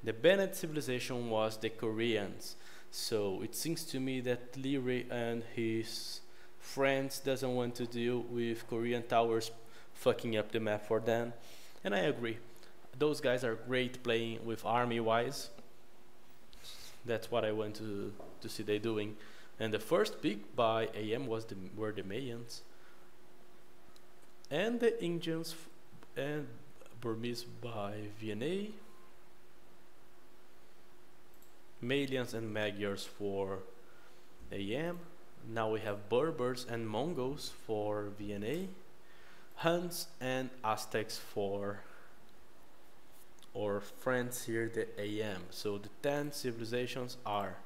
The banned civilization was the Koreans. So it seems to me that Leary and his friends doesn't want to deal with Korean towers fucking up the map for them. And I agree. Those guys are great playing with army wise. That's what I want to see they doing. And the first pick by AM were the Mayans. And the Indians and Burmese by VNA. Malians and Magyars for AM. Now we have Berbers and Mongols for VNA. Huns and Aztecs for our friends here, the AM. So the 10 civilizations are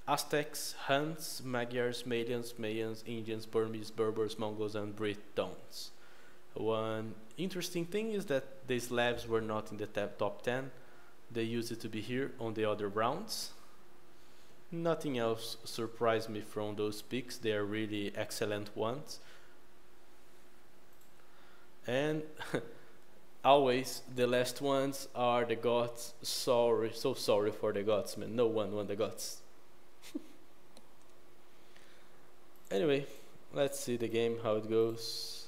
Aztecs, Huns, Magyars, Malians, Mayans, Indians, Burmese, Berbers, Mongols, and Britons. One interesting thing is that the Slavs were not in the top 10. They used it to be here on the other rounds. Nothing else surprised me from those picks. They are really excellent ones. And always the last ones are the gods. Sorry, so sorry for the gods, man. No one won the gods. Anyway, let's see the game, how it goes.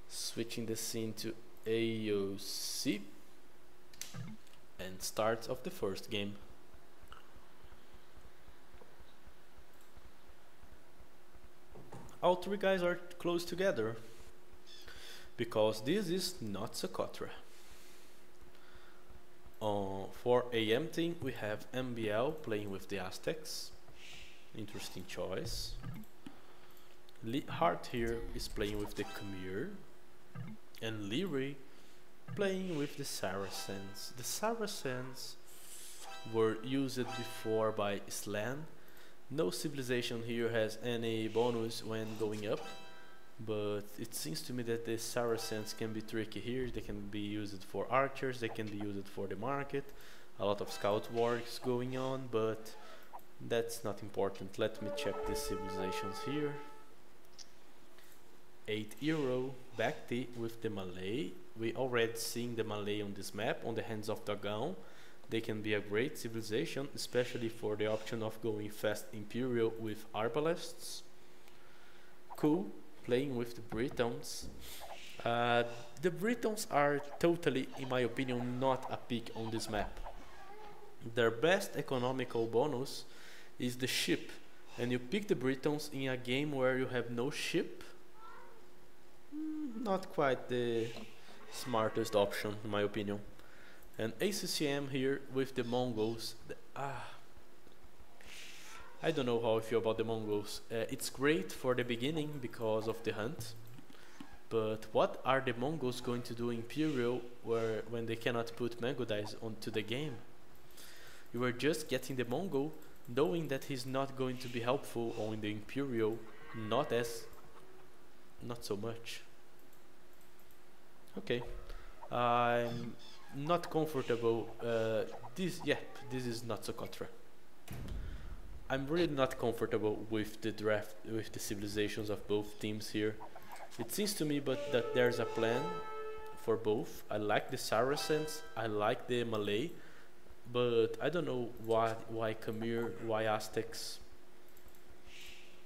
Switching the scene to AOC. And start of the first game. All three guys are close together, because this is not Socotra. For AM team we have MBL playing with the Aztecs. Interesting choice. Hart here is playing with the Khmer. And Leary playing with the Saracens. The Saracens were used before by Islam. No civilization here has any bonus when going up, but it seems to me that the Saracens can be tricky here. They can be used for archers, they can be used for the market. A lot of scout works going on, but that's not important. Let me check the civilizations here. 8 Euro, Bhakti with the Malay. We already seeing the Malay on this map, on the hands of Dagon. They can be a great civilization, especially for the option of going fast Imperial with Arbalests. Cool, playing with the Britons. The Britons are totally, in my opinion, not a pick on this map. Their best economical bonus is the ship, and you pick the Britons in a game where you have no ship. Not quite the smartest option, in my opinion. And ACCM here with the Mongols. I don't know how I feel about the Mongols. It's great for the beginning because of the hunt, but what are the Mongols going to do in Imperial when they cannot put Mangudais onto the game? You are just getting the Mongol knowing that he's not going to be helpful on the Imperial, not so much. Okay, I'm not comfortable. This is not Socotra. I'm really not comfortable with the draft, with the civilizations of both teams here. It seems to me that there's a plan for both. I like the Saracens, I like the Malay, but I don't know why Khmer, why Aztecs,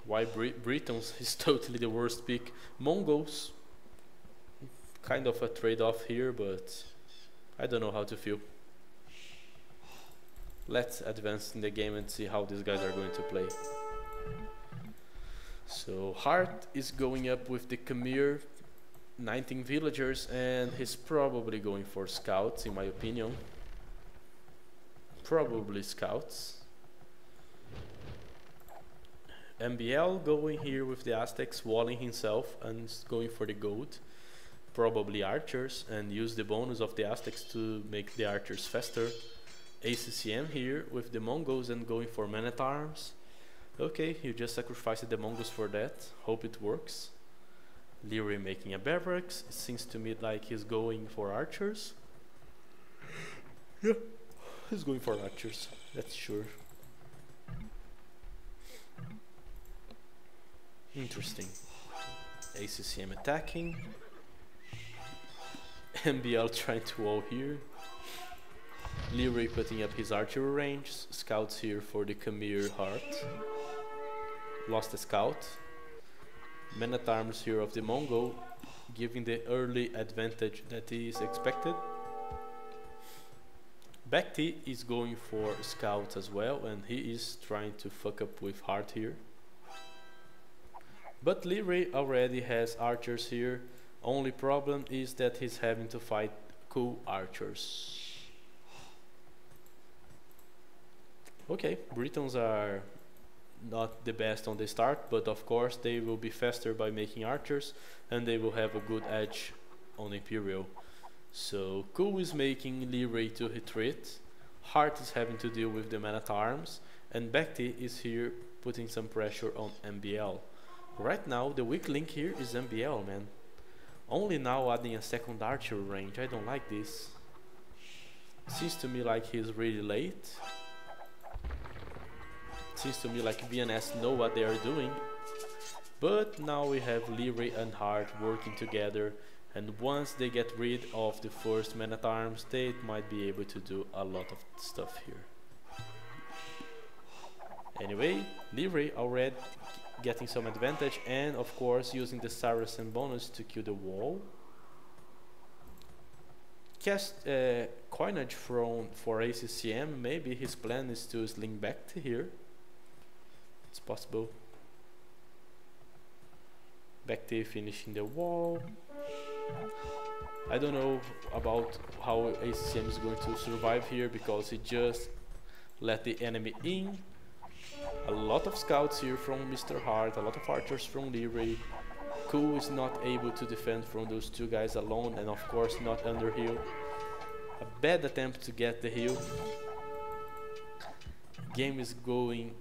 why Britons is totally the worst pick. Mongols, kind of a trade-off here, but I don't know how to feel. Let's advance in the game and see how these guys are going to play. So Hart is going up with the Khmer, 19 villagers, and he's probably going for scouts, in my opinion. Probably scouts. MBL going here with the Aztecs, walling himself and going for the gold. Probably archers, and use the bonus of the Aztecs to make the archers faster. ACCM here with the Mongols and going for men-at-arms. Okay, you just sacrificed the Mongols for that. Hope it works. Leary making a barracks. It seems to me like he's going for archers. Yeah, he's going for archers, that's sure. Interesting. ACCM attacking. MBL trying to wall here. Leroy putting up his archery range. Scouts here for the Khmer Heart. Lost a scout. Men at arms here of the Mongol, giving the early advantage that is expected. Bakhti is going for scouts as well, and he is trying to fuck up with Heart here. But Leroy already has archers here. Only problem is that he's having to fight cool archers. Okay, Britons are not the best on the start, but of course they will be faster by making archers, and they will have a good edge on Imperial. So Cool is making Leroy to retreat, Heart is having to deal with the man-at-arms, and Bakhti is here putting some pressure on MBL. Right now the weak link here is MBL, man. Only now adding a second archery range, I don't like this. Seems to me like he's really late. Seems to me like VNS know what they are doing. But now we have Leroy and Heart working together, and once they get rid of the first man-at-arms, they might be able to do a lot of stuff here. Anyway, Leroy already getting some advantage, and of course using the Saracen bonus to kill the wall. Cast coinage for ACCM, maybe his plan is to sling back to here. It's possible. Bakhti finishing the wall. I don't know about how ACCM is going to survive here, because he just let the enemy in. A lot of scouts here from Mr. Hart, a lot of archers from Leroy. Cool is not able to defend from those two guys alone, and of course not under heal. A bad attempt to get the heal. Game is going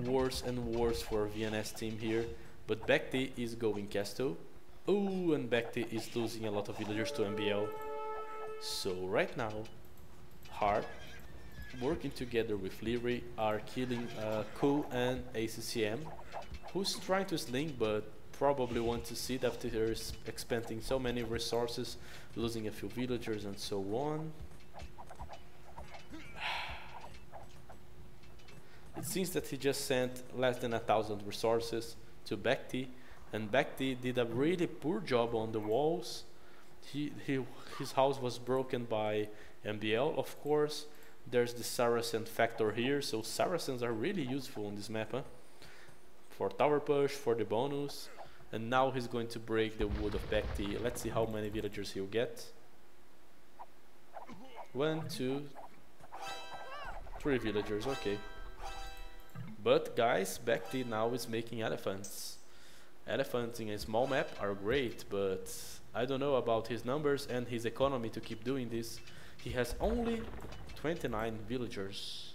worse and worse for VNS team here, but Bakhti is going Castle. Oh, and Bakhti is losing a lot of villagers to MBL. So right now, Hart working together with Leroy are killing Cool and ACCM, who's trying to sling but probably want to see that they're expending so many resources, losing a few villagers and so on. It seems that he just sent less than 1,000 resources to Bakhti, and Bakhti did a really poor job on the walls. His house was broken by MBL, of course. There's the Saracen factor here, so Saracens are really useful on this map, huh? For tower push, for the bonus. And now he's going to break the wood of Bakhti. Let's see how many villagers he'll get. 1, 2, 3 villagers, okay. But guys, Bakhti now is making elephants. Elephants in a small map are great, but I don't know about his numbers and his economy to keep doing this. He has only 29 villagers.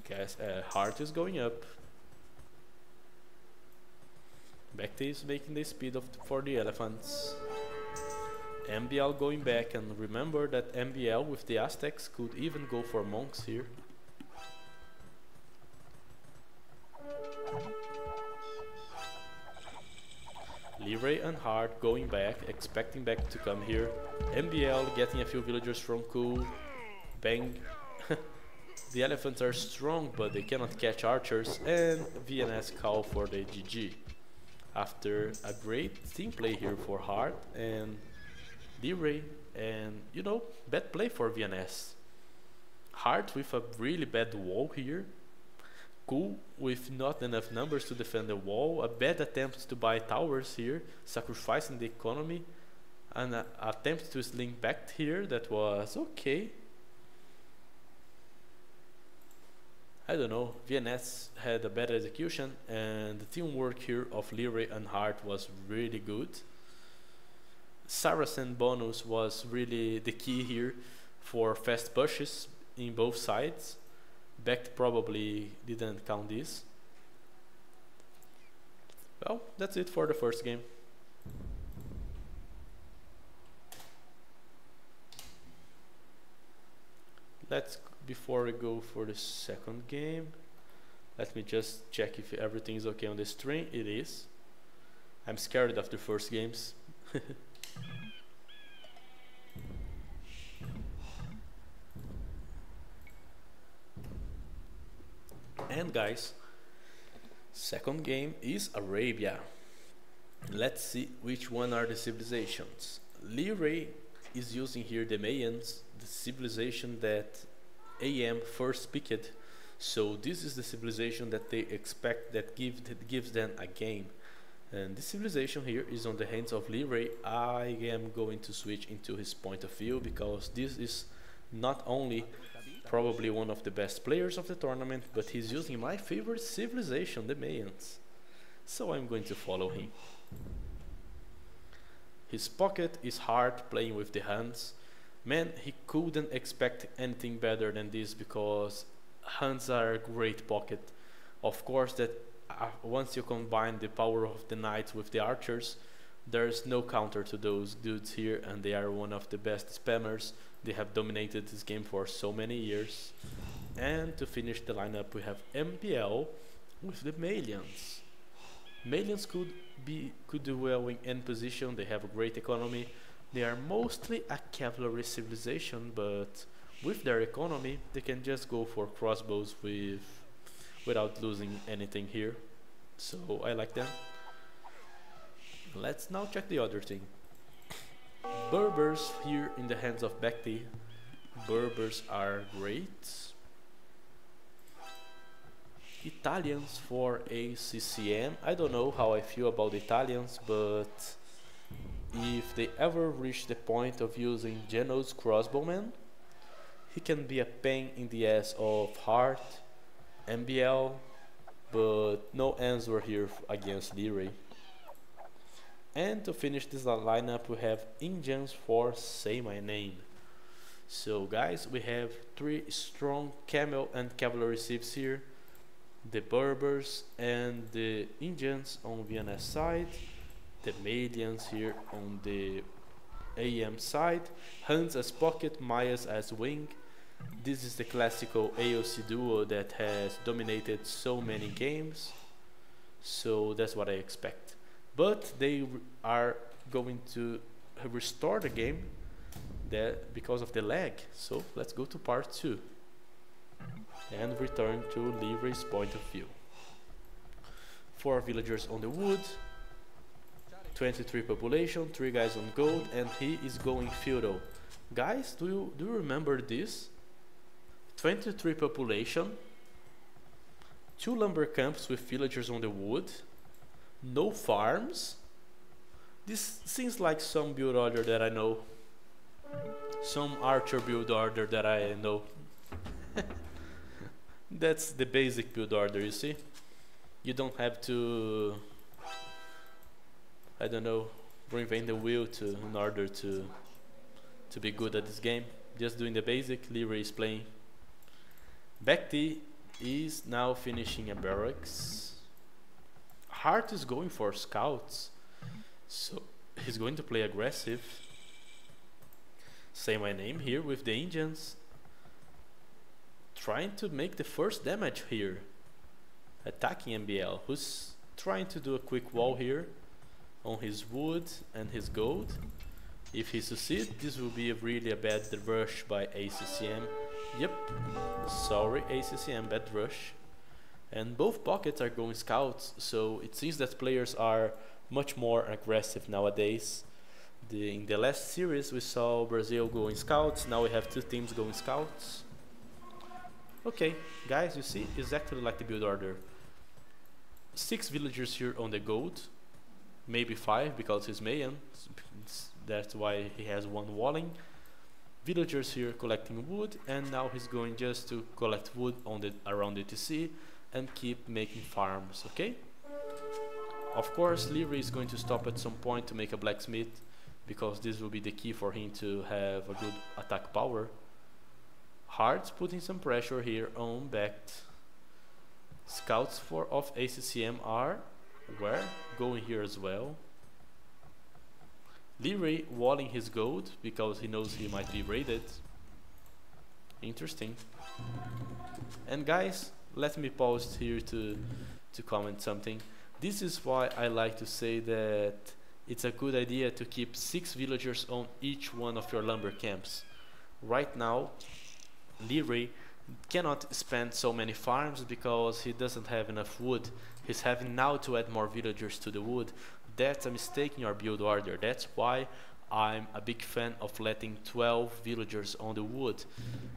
Guys, Heart is going up. Bakhti is making the speed for the elephants. MBL going back, and remember that MBL with the Aztecs could even go for monks here. Leroy and Hart going back, expecting back to come here. MBL getting a few villagers from Cool. Bang. The elephants are strong, but they cannot catch archers, and VNS call for the GG. After a great team play here for Hart and Leroy, and you know, bad play for VNS. Hart with a really bad wall here. Cool with not enough numbers to defend the wall, a bad attempt to buy towers here, sacrificing the economy, an attempt to sling back here that was okay. I don't know, VNS had a better execution, and the teamwork here of Leroy and Hart was really good. Saracen bonus was really the key here for fast pushes in both sides. Bakhti probably didn't count this. Well, that's it for the first game. Before we go for the second game, let me just check if everything is okay on the stream. It is. I'm scared of the first games. And guys, second game is Arabia. Let's see which one are the civilizations. Liray is using here the Mayans, the civilization that AM first picked. So this is the civilization that they expect that gives them a game. And this civilization here is on the hands of Liray. I am going to switch into his point of view because this is not only probably one of the best players of the tournament, but he's using my favorite civilization, the Mayans. So I'm going to follow him. His pocket is hard playing with the Huns. Man, he couldn't expect anything better than this because Huns are a great pocket. Of course, that once you combine the power of the knights with the archers, there's no counter to those dudes here, and they are one of the best spammers. They have dominated this game for so many years. And to finish the lineup, we have MPL with the Malians. Malians could do well in end position. They have a great economy. They are mostly a cavalry civilization, but with their economy, they can just go for crossbows without losing anything here. So I like them. Let's now check the other thing. Berbers here in the hands of Bekti. Berbers are great. Italians for ACCM. I don't know how I feel about Italians, but if they ever reach the point of using Geno's crossbowman, he can be a pain in the ass of Hart, MBL, but no answer here against Liray. And to finish this lineup, we have Indians for Say My Name. So guys, we have 3 strong camel and cavalry civs here. The Berbers and the Indians on VNA side. The Malians here on the AM side. Huns as pocket, Mayas as wing. This is the classical AOC duo that has dominated so many games. So that's what I expect. But they are going to restore the game because of the lag. So let's go to part 2 and return to Livray's point of view. 4 villagers on the wood, 23 population, 3 guys on gold, and he is going feudal. Guys, do you remember this? 23 population, 2 lumber camps with villagers on the wood, no farms. This seems like some build order that I know. Some archer build order that I know. That's the basic build order, you see? You don't have to, I don't know, reinvent the wheel in order to be good at this game. Just doing the basic. Liray is playing. Bekti is now finishing a barracks. Hart is going for scouts, so he's going to play aggressive. Say My Name here with the Indians, trying to make the first damage here, attacking MBL, who's trying to do a quick wall here on his wood and his gold. If he succeeds, this will be really a bad rush by ACCM. Yep, sorry ACCM, bad rush. And both pockets are going scouts, so it seems that players are much more aggressive nowadays. In the last series we saw Brazil going scouts, now we have 2 teams going scouts. Okay, guys, you see, exactly like the build order. 6 villagers here on the gold, maybe 5 because he's Mayan, that's why he has 1 walling. Villagers here collecting wood, and now he's going just to collect wood on around the TC and keep making farms, okay? Of course, Liray is going to stop at some point to make a blacksmith, because this will be the key for him to have a good attack power. Hart's putting some pressure here on Bekt. Scouts of ACCM are going here as well. Liray walling his gold because he knows he might be raided. Interesting. And guys, let me pause here to comment something. This is why I like to say that it's a good idea to keep 6 villagers on each one of your lumber camps. Right now, Liray cannot spend so many farms because he doesn't have enough wood. He's having now to add more villagers to the wood. That's a mistake in your build order. That's why I'm a big fan of letting 12 villagers on the wood.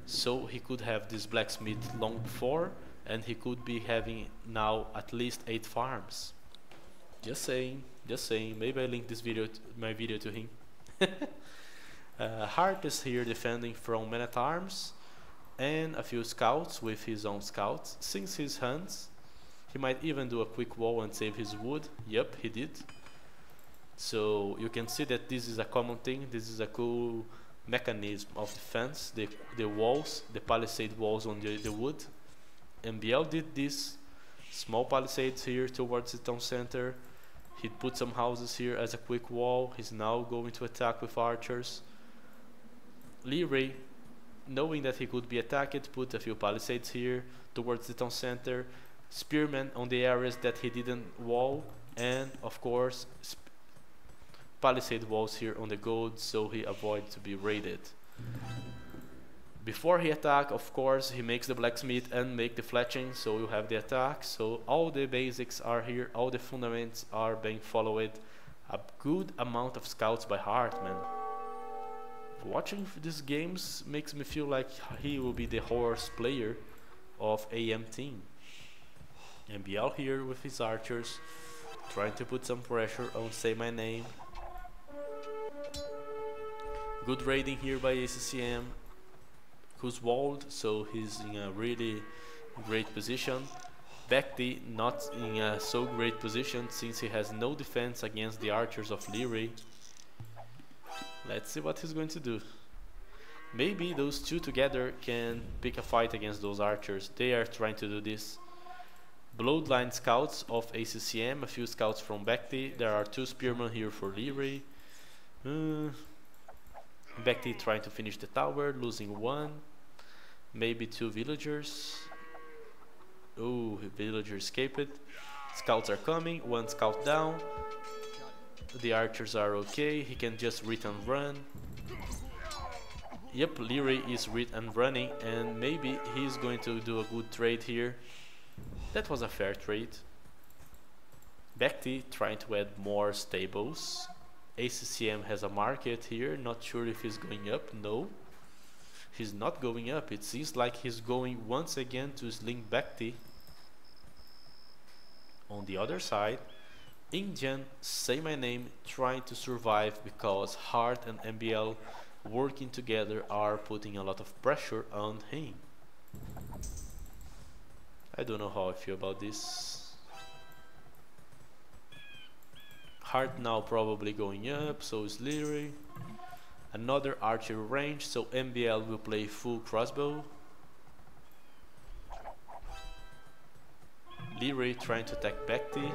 So he could have this blacksmith long before, and he could be having now at least 8 farms. Just saying, maybe I link this video, my video to him. Hart is here defending from men at arms and a few scouts with his own scouts. Since he's Hans, he might even do a quick wall and save his wood. Yep, he did. So you can see that this is a common thing. This is a cool mechanism of defense. The walls, the palisade walls on the wood. MBL did this. Small palisades here towards the town center. He put some houses here as a quick wall. He's now going to attack with archers. Leray, knowing that he could be attacked, put a few palisades here towards the town center. Spearmen on the areas that he didn't wall, and of course palisade walls here on the gold, so he avoids to be raided. Before he attack, of course, he makes the blacksmith and make the fletching, so you have the attack. So all the basics are here, all the fundamentals are being followed. A good amount of scouts by Hart, man. Watching these games makes me feel like he will be the horse player of AM team. MBL here with his archers, trying to put some pressure on Say My Name. Good raiding here by ACCM, who's walled, so he's in a really great position. Bekti not in a so great position since he has no defense against the archers of Leray. Let's see what he's going to do. Maybe those two together can pick a fight against those archers. They are trying to do this. Bloodline scouts of ACCM, a few scouts from Bekti. There are 2 spearmen here for Leray. Bekti trying to finish the tower, losing 1. Maybe 2 villagers. Oh, villager escaped. Scouts are coming, 1 scout down. The archers are okay, he can just read and run. Yep, Leray is read and running, and maybe he's going to do a good trade here. That was a fair trade. Bekti trying to add more stables. ACCM has a market here, not sure if he's going up. No, he's not going up. It seems like he's going once again to sling Bekti. On the other side, Indian Say My Name trying to survive because Hart and MBL working together are putting a lot of pressure on him. I don't know how I feel about this. Hart now probably going up, so is Leray. Another archery range, so MBL will play full crossbow. Leray trying to attack Bekti.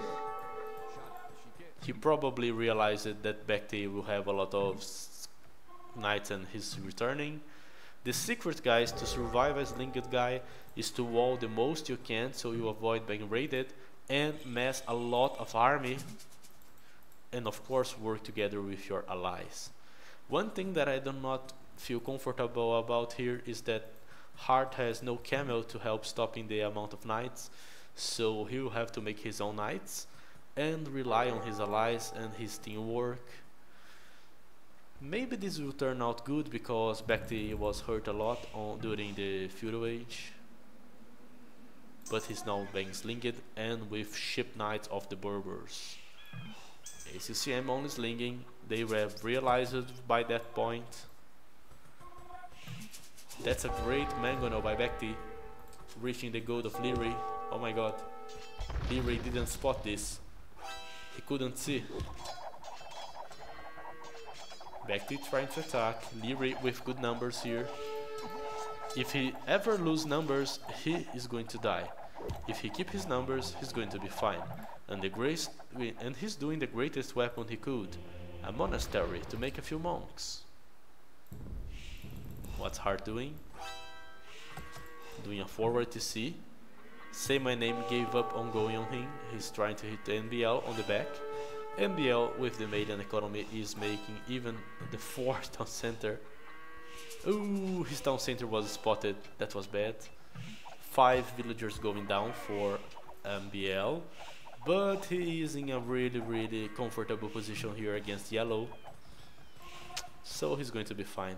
He probably realized that Bekti will have a lot of knights and he's returning. The secret, guys, to survive as linked guy is to wall the most you can so you avoid being raided, and mass a lot of army, and of course work together with your allies. One thing that I do not feel comfortable about here is that Hart has no camel to help stopping the amount of knights, so he will have to make his own knights and rely on his allies and his teamwork. Maybe this will turn out good because Bekti was hurt a lot during the feudal age, but he's now being slinged and with ship knights of the Berbers. ACCM only slinging, they have realized it by that point. That's a great mangonel by Bekti, reaching the gold of Leray. Oh my god, Leray didn't spot this. He couldn't see. Bekti trying to attack, Leray with good numbers here. If he ever lose numbers, he is going to die. If he keep his numbers, he's going to be fine. And he's doing the greatest weapon he could, a monastery to make a few monks. What's Hart doing? Doing a forward TC. Say My Name gave up on going on him. He's trying to hit the NBL on the back. NBL with the median economy is making even the 4th on center. Ooh, his town center was spotted. That was bad. 5 villagers going down for MBL. But he is in a really comfortable position here against yellow. So he's going to be fine.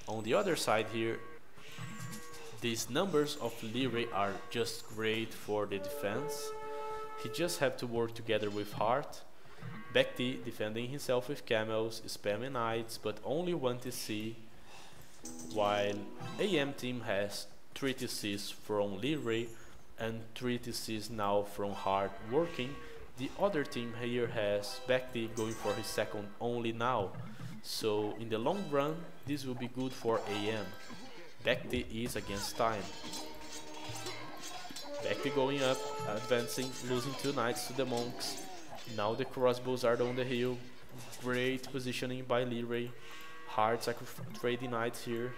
On the other side here, these numbers of Leary are just great for the defense. He just have to work together with Heart. Bekti defending himself with camels, spamming knights, but only 1 TC. While AM team has 3 TCs from Leary and 3 TCs now from Heart working. The other team here has Bekti going for his second only now. So in the long run, this will be good for AM. Bekti is against time. Bekti going up, advancing, losing 2 knights to the monks. Now the crossbows are on the hill. Great positioning by Leary. Hard trading knights here.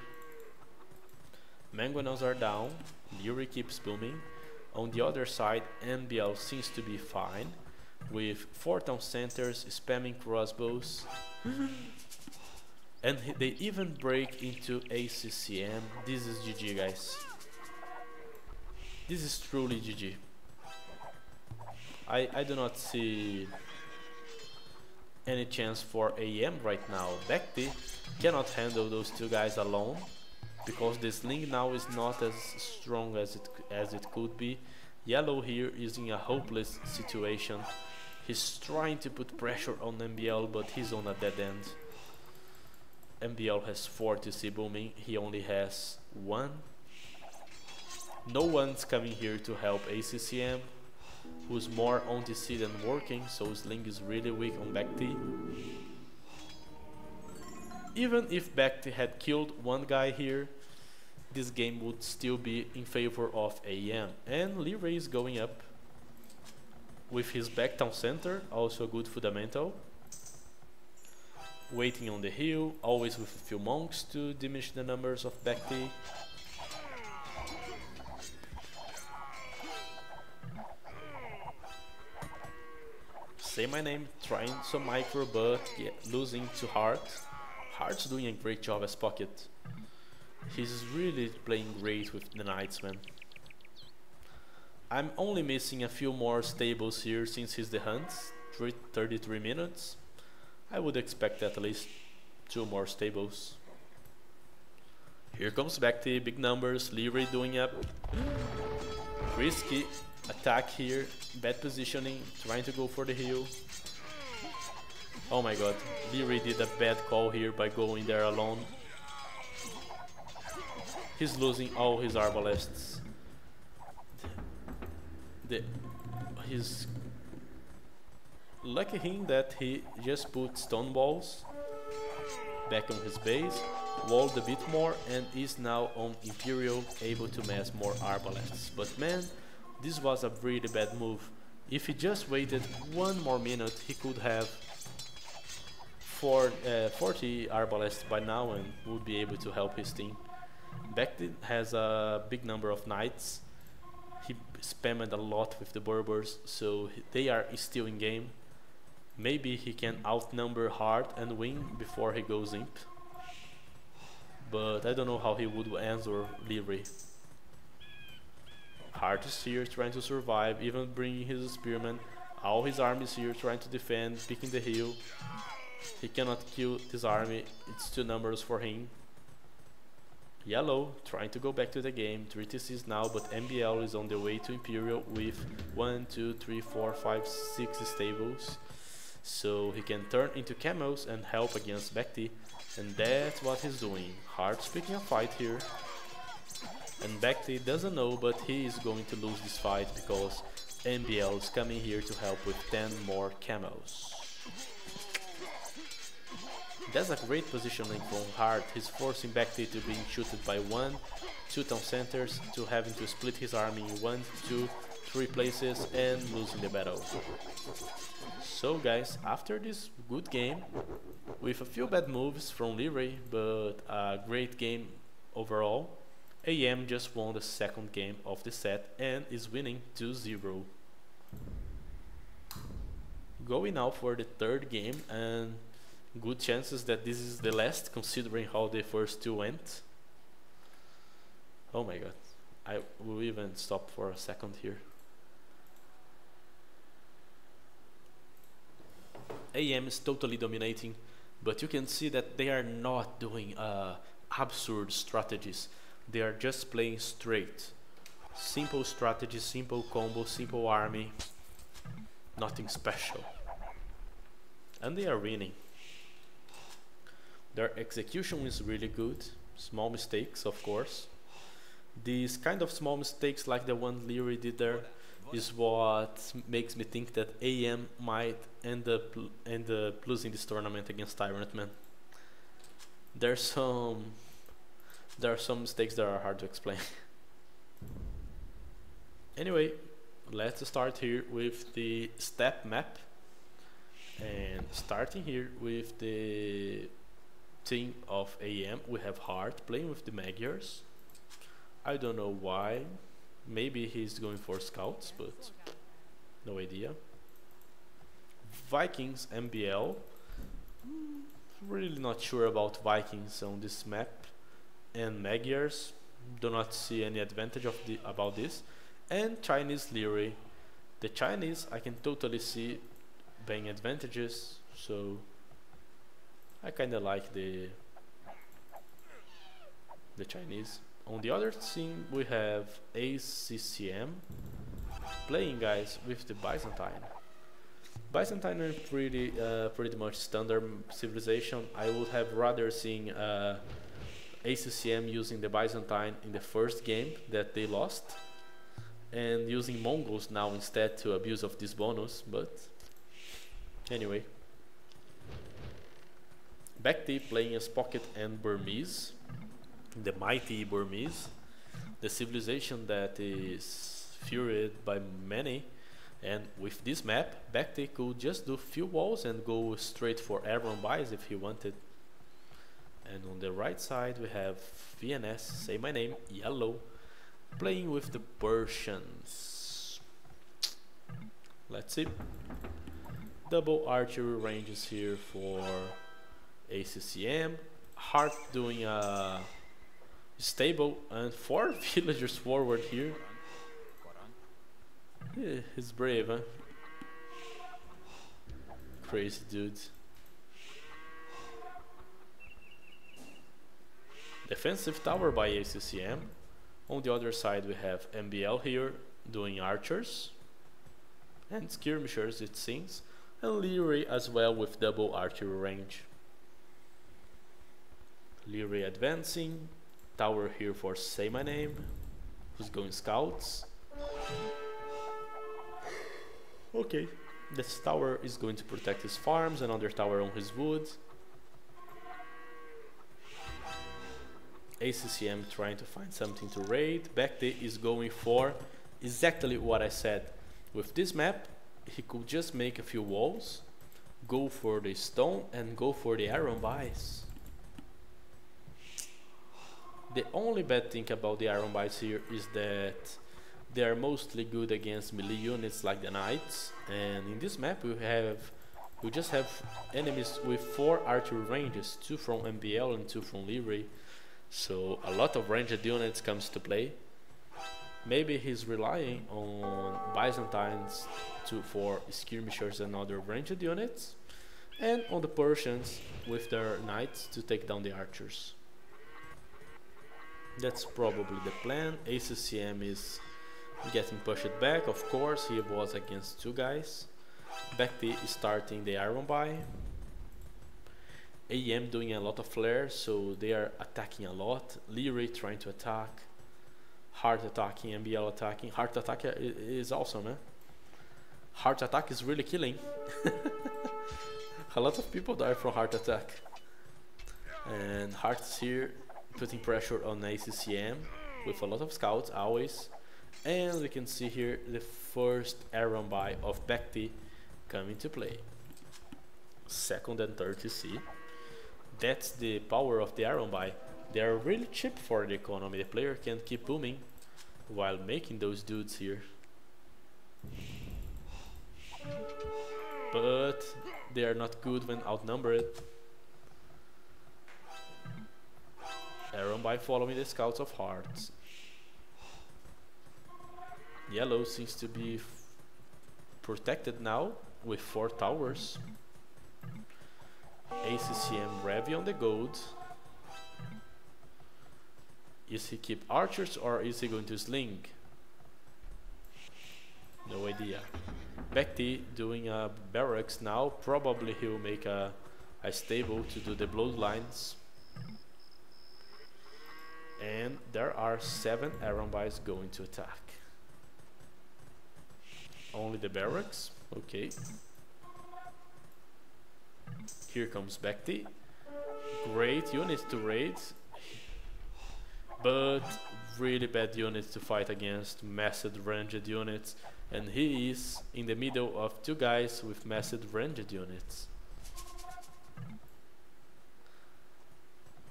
Mangonels are down. Leary keeps booming. On the other side, NBL seems to be fine, with 4 town centers spamming crossbows. And they even break into ACCM. This is GG, guys. This is truly GG. I do not see any chance for AM right now. Bekti cannot handle those 2 guys alone, because the sling now is not as strong as it could be. Yellow here is in a hopeless situation. He's trying to put pressure on MBL, but he's on a dead end. MBL has 4 TC booming, he only has 1. No one's coming here to help ACCM, who's more on TC than working, so Sling is really weak on Bekti. Even if Bekti had killed 1 guy here, this game would still be in favor of AM. And Leary is going up with his back town center, also a good fundamental. Waiting on the hill, always with a few monks to diminish the numbers of Bekti. Say my name, trying some micro, but yeah, losing to Heart. Heart's doing a great job as pocket. He's really playing great with the knights, man. I'm only missing a few more stables here since he's the hunts. 33 minutes. I would expect at least 2 more stables. Here comes Bekti, big numbers, Leary doing up. Risky attack here, bad positioning, trying to go for the hill. Oh my god, Leary did a bad call here by going there alone. He's losing all his arbalests. He's lucky him that he just put stone balls back on his base, walled a bit more, and is now on Imperial, able to mass more arbalests. But man, this was a really bad move. If he just waited 1 more minute, he could have 40 arbalests by now and would be able to help his team. Bekti has a big number of knights. He spammed a lot with the Berbers, so they are still in game. Maybe he can outnumber Hard and win before he goes imp. But I don't know how he would answer Leary. Hard is here trying to survive, even bringing his spearman. All his army is here trying to defend, picking the hill. He cannot kill this army, it's 2 numbers for him. Yellow trying to go back to the game, 3 TCs now, but MBL is on the way to Imperial with 1, 2, 3, 4, 5, 6 stables. So he can turn into camels and help against Bekti, and that's what he's doing. Hard's picking a fight here. And Bekti doesn't know, but he is going to lose this fight because MBL is coming here to help with 10 more camels. That's a great positioning from Hard. He's forcing Bekti to being shooted by 1, 2 town centers, to having to split his army in 1, 2, 3 places and losing the battle. So guys, after this good game, with a few bad moves from Leary, but a great game overall, AM just won the 2nd game of the set and is winning 2-0. Going now for the 3rd game, and Good chances that this is the last, considering how the first two went. Oh my god. I will even stop for a second here. AM is totally dominating, but you can see that they are not doing absurd strategies. They are just playing straight. Simple strategy, simple combo, simple army. Nothing special. And they are winning. Their execution is really good. Small mistakes, of course. These kind of small mistakes like the one Leary did there is what makes me think that AM might end up losing this tournament against Tyrant, man. There are some mistakes that are hard to explain. Anyway, let's start here with the step map, and starting here with the team of AM, we have Hart playing with the Magyars. I don't know why. Maybe he's going for scouts, but no idea. Vikings MBL. Really not sure about Vikings on this map. And Magyars. Do not see any advantage about this. And Chinese Leary. The Chinese I can totally see being advantages, so I kinda like the Chinese. On the other team we have ACCM playing, guys, with the Byzantine. Byzantine are pretty much standard civilization. I would have rather seen ACCM using the Byzantine in the first game that they lost, and using Mongols now instead to abuse of this bonus, but anyway. Backty playing as Pocket and Burmese. The mighty Burmese, the civilization that is feared by many, and with this map, Backty could just do few walls and go straight for Aaron buys if he wanted. And on the right side we have VNS, say my name, yellow, playing with the Persians. Let's see. Double archery ranges here for ACCM. Hart doing a stable and 4 villagers forward here. Yeah, he's brave, huh? Crazy dude. Defensive tower by ACCM. On the other side we have MBL here doing archers and skirmishers, it seems, and Leary as well with double archery range. Leary advancing. Tower here for say my name, who's going scouts. Okay, this tower is going to protect his farms, another tower on his woods. ACCM trying to find something to raid. Backday is going for exactly what I said. With this map, he could just make a few walls, go for the stone and go for the iron buys. The only bad thing about the iron buys here is that they are mostly good against melee units like the knights, and in this map we just have enemies with 4 archery ranges, 2 from MBL and 2 from Leary, so a lot of ranged units comes to play. Maybe he's relying on Byzantines for skirmishers and other ranged units, and on the Persians with their knights to take down the archers. That's probably the plan. ACCM is getting pushed back, of course, he was against 2 guys. Backty is starting the iron buy. AM doing a lot of flares, so they are attacking a lot. Leary trying to attack. Heart attacking, MBL attacking. Heart attack is awesome, eh? Heart attack is really killing. A lot of people die from heart attack. And Heart is here putting pressure on ACCM with a lot of scouts always, and we can see here the first iron buy of Backty coming to play. Second and third to see. That's the power of the iron buy. They are really cheap for the economy. The player can keep booming while making those dudes here. But they are not good when outnumbered. Aaron by following the Scouts of Hearts. Yellow seems to be protected now with 4 towers. ACCM Revi on the gold. Is he keep archers or is he going to sling? No idea. Bekti doing a barracks now. Probably he will make a stable to do the bloodlines. And there are 7 Aaron buys going to attack. Only the barracks. Okay. Here comes Bekti. Great units to raid, but really bad units to fight against, massed ranged units, and he is in the middle of 2 guys with massed ranged units.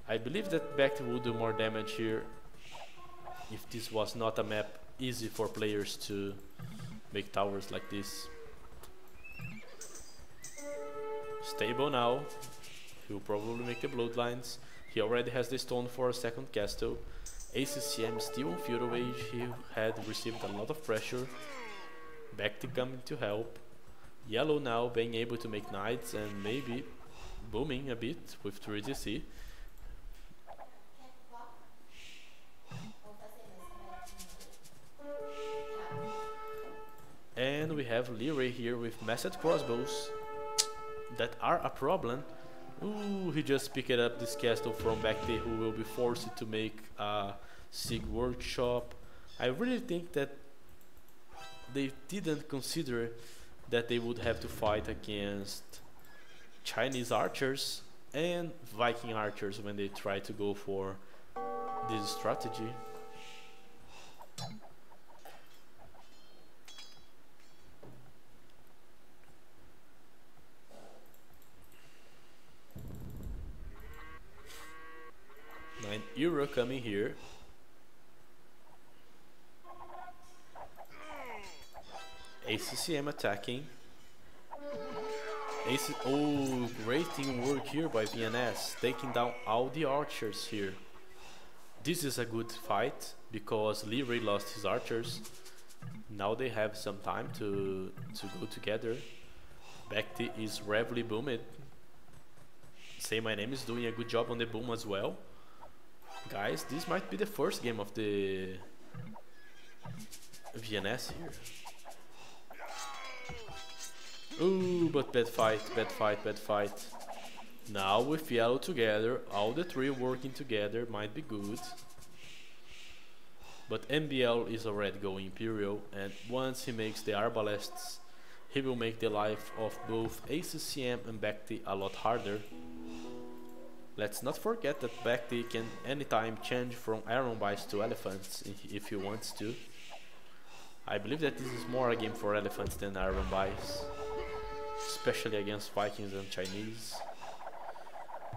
I believe that Bekti will do more damage here if this was not a map easy for players to make towers like this. Stable now. He will probably make the bloodlines. He already has the stone for a second castle. ACCM still on Feudal Age. He had received a lot of pressure. Bekti coming to help. Yellow now being able to make knights and maybe booming a bit with 3DC. And we have Leary here with massed crossbows that are a problem. Ooh, he just picked up this castle from Bekti, who will be forced to make a Sig workshop. I really think that they didn't consider that they would have to fight against Chinese archers and Viking archers when they try to go for this strategy. €9 coming here. ACCM attacking. Oh, great teamwork here by VNS, taking down all the archers here. This is a good fight because Leary lost his archers. Now they have some time to go together. Bekti is heavily boomed. Say My Name is doing a good job on the boom as well. Guys, this might be the first game of the VNS here. Ooh, but bad fight, bad fight, bad fight. Now with yellow together, all the 3 working together might be good. But MBL is already going Imperial, and once he makes the Arbalests, he will make the life of both ACCM and Bekti a lot harder. Let's not forget that Bekti can anytime change from Iron Bites to Elephants if he wants to. I believe that this is more a game for Elephants than Iron Bites, especially against Vikings and Chinese.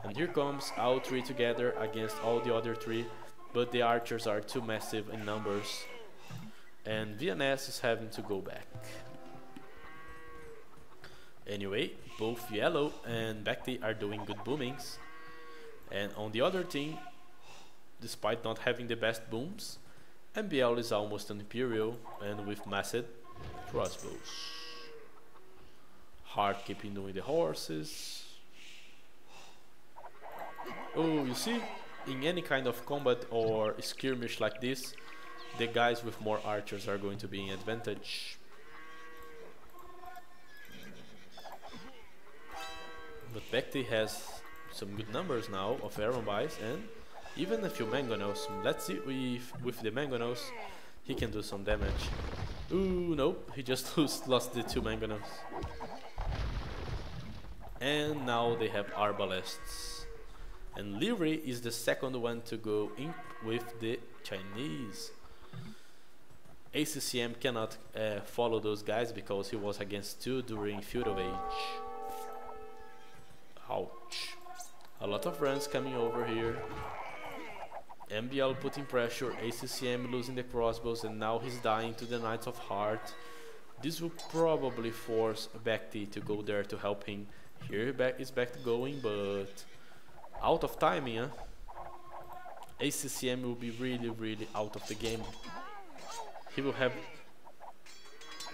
And here comes all 3 together against all the other 3, but the archers are too massive in numbers, and VNS is having to go back. Anyway, both Yellow and Bekti are doing good boomings. And on the other team, despite not having the best booms, MBL is almost an Imperial and with massed crossbows. Hard keeping doing the horses. Oh, you see, in any kind of combat or skirmish like this, the guys with more archers are going to be in advantage. But Bekti has some good numbers now of Iron Bites and even a few Mangonels. Let's see if with the Mangonels he can do some damage. Ooh, nope, he just lost the 2 Mangonels. And now they have Arbalests. And Leary is the second one to go in with the Chinese. ACCM cannot follow those guys because he was against 2 during Feudal Age. Ouch. A lot of runs coming over here. MBL putting pressure, ACCM losing the crossbows, and now he's dying to the Knights of Heart. This will probably force Bekti to go there to help him. Here is Bekti going, but out of timing, huh? ACCM will be really out of the game. He will have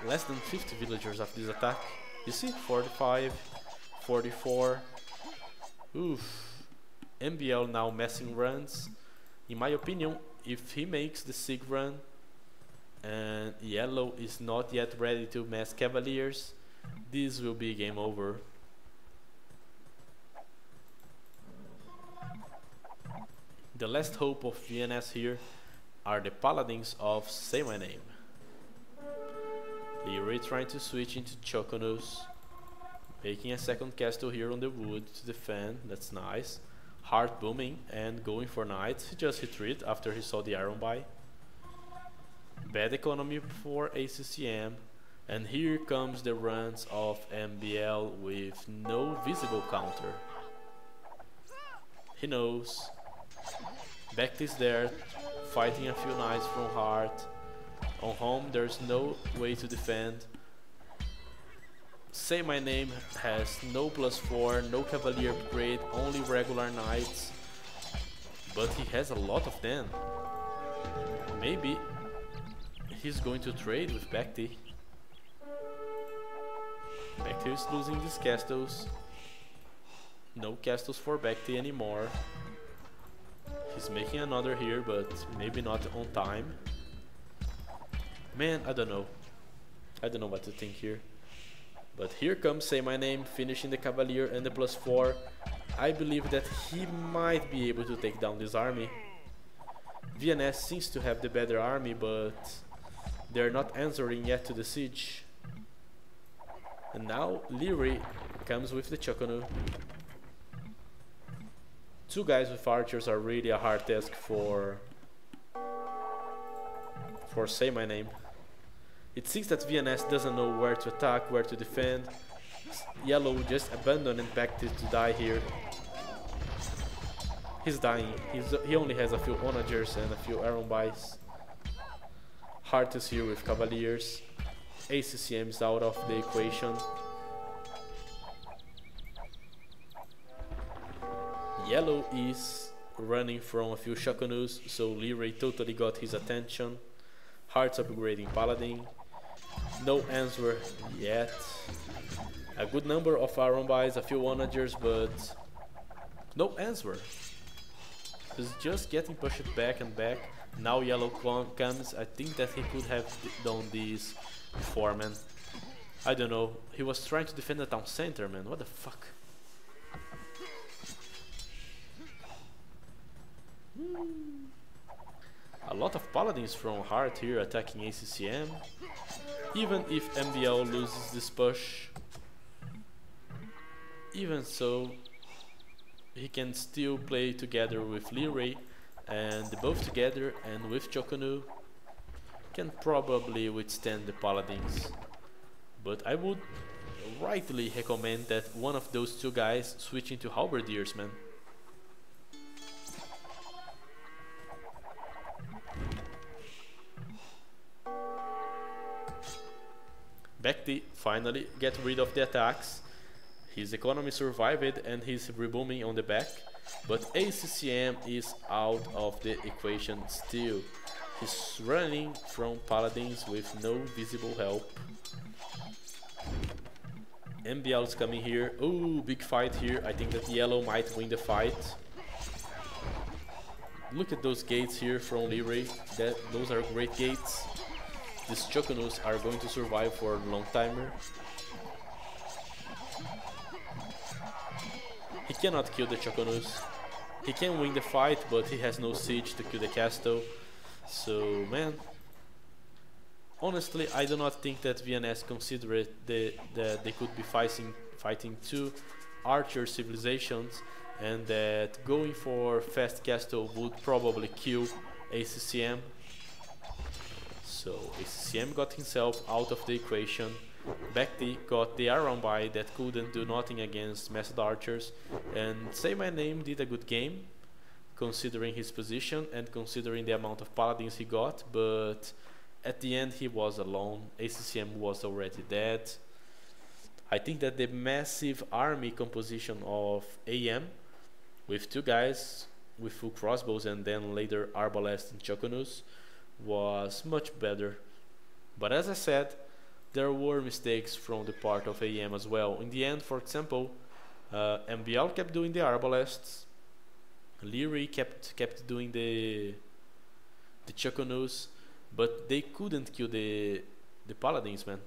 less than 50 villagers after this attack. You see, 45, 44. Oof. MBL now messing runs. In my opinion, if he makes the SIG run and yellow is not yet ready to mess Cavaliers, this will be game over. The last hope of VNS here are the Paladins of Say My Name. Leroy trying to switch into Choconos, making a second castle here on the wood to defend. That's nice. Heart booming and going for knights. He just retreat after he saw the Iron Buy. Bad economy for ACCM, and here comes the runs of MBL with no visible counter. He knows. Becht is there, fighting a few knights from Heart. On home there's no way to defend. Say My Name has no +4, no Cavalier upgrade, only regular knights. But he has a lot of them. Maybe he's going to trade with Becht. Becht is losing these castles. No castles for Becht anymore. He's making another here, but maybe not on time. Man, I don't know. I don't know what to think here. But here comes Say My Name, finishing the Cavalier and the +4. I believe that he might be able to take down this army. VNS seems to have the better army, but they're not answering yet to the siege. And now Leary comes with the Chocono. Two guys with archers are really a hard task for Say My Name. It seems that VNS doesn't know where to attack, where to defend. Yellow just abandoned and backed it to die here. He's dying. He only has a few onagers and a few Iron Buys. Heart is here with Cavaliers. ACCM is out of the equation. Yellow is running from a few Shokunus, so Leroy totally got his attention. Heart's upgrading Paladin. No answer yet. A good number of Iron Buys, a few onagers, but no answer. He's just getting pushed back and back. Now yellow comes. I think that he could have done this before, man. I don't know. He was trying to defend the town center, man. What the fuck? A lot of paladins from Heart here attacking ACCM. Even if MBL loses this push, even so, he can still play together with Leroy, and both together and with Chokunu can probably withstand the paladins. But I would rightly recommend that one of those two guys switch into halberdiers, man. Becht finally get rid of the attacks. His economy survived and he's rebooming on the back, but ACCM is out of the equation still. He's running from paladins with no visible help. MBL is coming here. Oh, big fight here. I think that yellow might win the fight. Look at those gates here from Leroy. Those are great gates. These Chokunus are going to survive for a long timer. He cannot kill the Chokunus. He can win the fight, but he has no siege to kill the castle. So, man, honestly, I do not think that VNS considered that they could be fighting two archer civilizations, and that going for fast castle would probably kill ACCM. So ACCM got himself out of the equation. Becht got the Iron Buy that couldn't do nothing against massed archers, and Say My Name did a good game considering his position and considering the amount of paladins he got, but at the end he was alone. ACCM was already dead. I think that the massive army composition of AM with two guys with full crossbows and then later arbalest and chuckanus was much better. But as I said, there were mistakes from the part of AM as well. In the end, for example, MBL kept doing the arbalests, Leary kept doing the chuckanus, but they couldn't kill the paladins, man.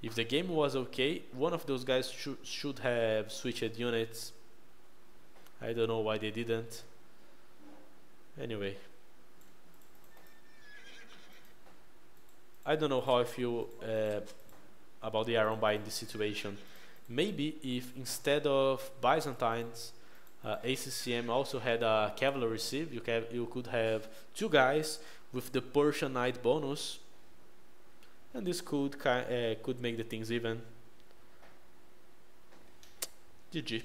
If the game was okay, one of those guys should have switched units. I don't know why they didn't. Anyway, I don't know how I feel about the Iron Buy in this situation. Maybe if instead of Byzantines, ACCM also had a cavalry sieve, you could have two guys with the Persian Knight bonus, and this could make the things even. GG.